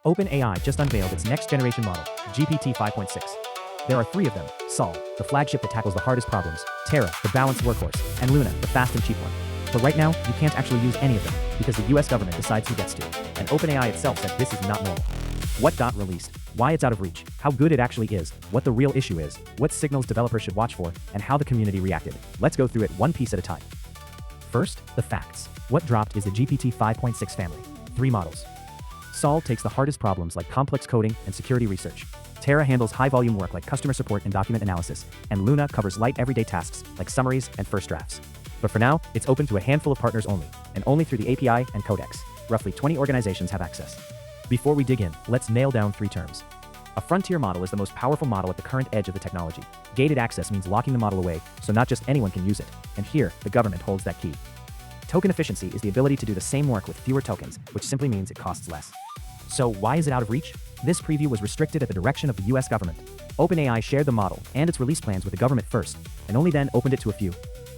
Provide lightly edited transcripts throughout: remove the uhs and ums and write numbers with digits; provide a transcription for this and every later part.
OpenAI just unveiled its next-generation model, GPT-5.6. There are three of them: Sol, the flagship that tackles the hardest problems; Terra, the balanced workhorse; and Luna, the fast and cheap one. But right now, you can't actually use any of them, because the US government decides who gets to, and OpenAI itself said this is not normal. What got released, why it's out of reach, how good it actually is, what the real issue is, what signals developers should watch for, and how the community reacted. Let's go through it one piece at a time. First, the facts. What dropped is the GPT-5.6 family. 3 models. Sol takes the hardest problems like complex coding and security research. Terra handles high-volume work like customer support and document analysis, and Luna covers light everyday tasks like summaries and first drafts. But for now, it's open to a handful of partners only, and only through the API and Codex. Roughly 20 organizations have access. Before we dig in, let's nail down 3 terms. A frontier model is the most powerful model at the current edge of the technology. Gated access means locking the model away, so not just anyone can use it, and here, the government holds that key. Token efficiency is the ability to do the same work with fewer tokens, which simply means it costs less. So why is it out of reach? This preview was restricted at the direction of the US government. OpenAI shared the model and its release plans with the government first, and only then opened it to a few.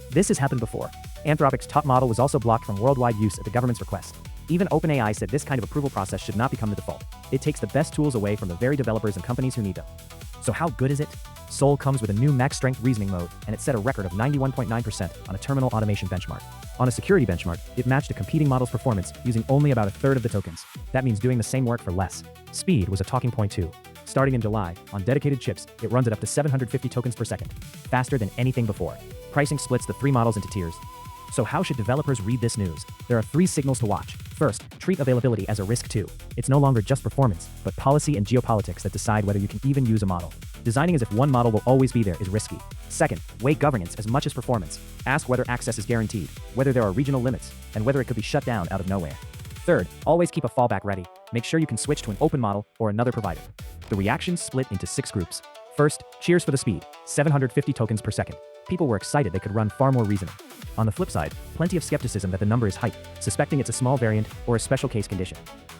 This has happened before. Anthropic's top model was also blocked from worldwide use at the government's request. Even OpenAI said this kind of approval process should not become the default. It takes the best tools away from the very developers and companies who need them. So how good is it? Sol comes with a new max-strength reasoning mode, and it set a record of 91.9% on a terminal automation benchmark. On a security benchmark, it matched a competing model's performance using only about a third of the tokens. That means doing the same work for less. Speed was a talking point too. Starting in July, on dedicated chips, it runs at up to 750 tokens per second, faster than anything before. Pricing splits the 3 models into tiers. So how should developers read this news? There are 3 signals to watch. First, treat availability as a risk too. It's no longer just performance, but policy and geopolitics that decide whether you can even use a model. Designing as if one model will always be there is risky. Second, weigh governance as much as performance. Ask whether access is guaranteed, whether there are regional limits, and whether it could be shut down out of nowhere. Third, always keep a fallback ready. Make sure you can switch to an open model or another provider. The reactions split into 6 groups. First, cheers for the speed, 750 tokens per second. People were excited they could run far more reasoning. On the flip side, plenty of skepticism that the number is hype, suspecting it's a small variant or a special case condition.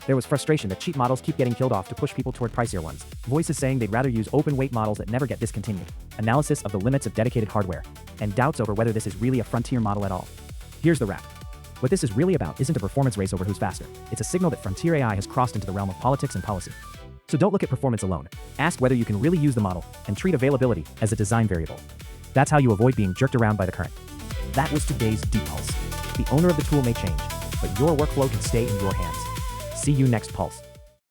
There was frustration that cheap models keep getting killed off to push people toward pricier ones. Voices saying they'd rather use open-weight models that never get discontinued. Analysis of the limits of dedicated hardware. And doubts over whether this is really a frontier model at all. Here's the wrap. What this is really about isn't a performance race over who's faster. It's a signal that frontier AI has crossed into the realm of politics and policy. So don't look at performance alone. Ask whether you can really use the model, and treat availability as a design variable. That's how you avoid being jerked around by the current. That was today's DeepPulse. The owner of the tool may change, but your workflow can stay in your hands. See you next Pulse.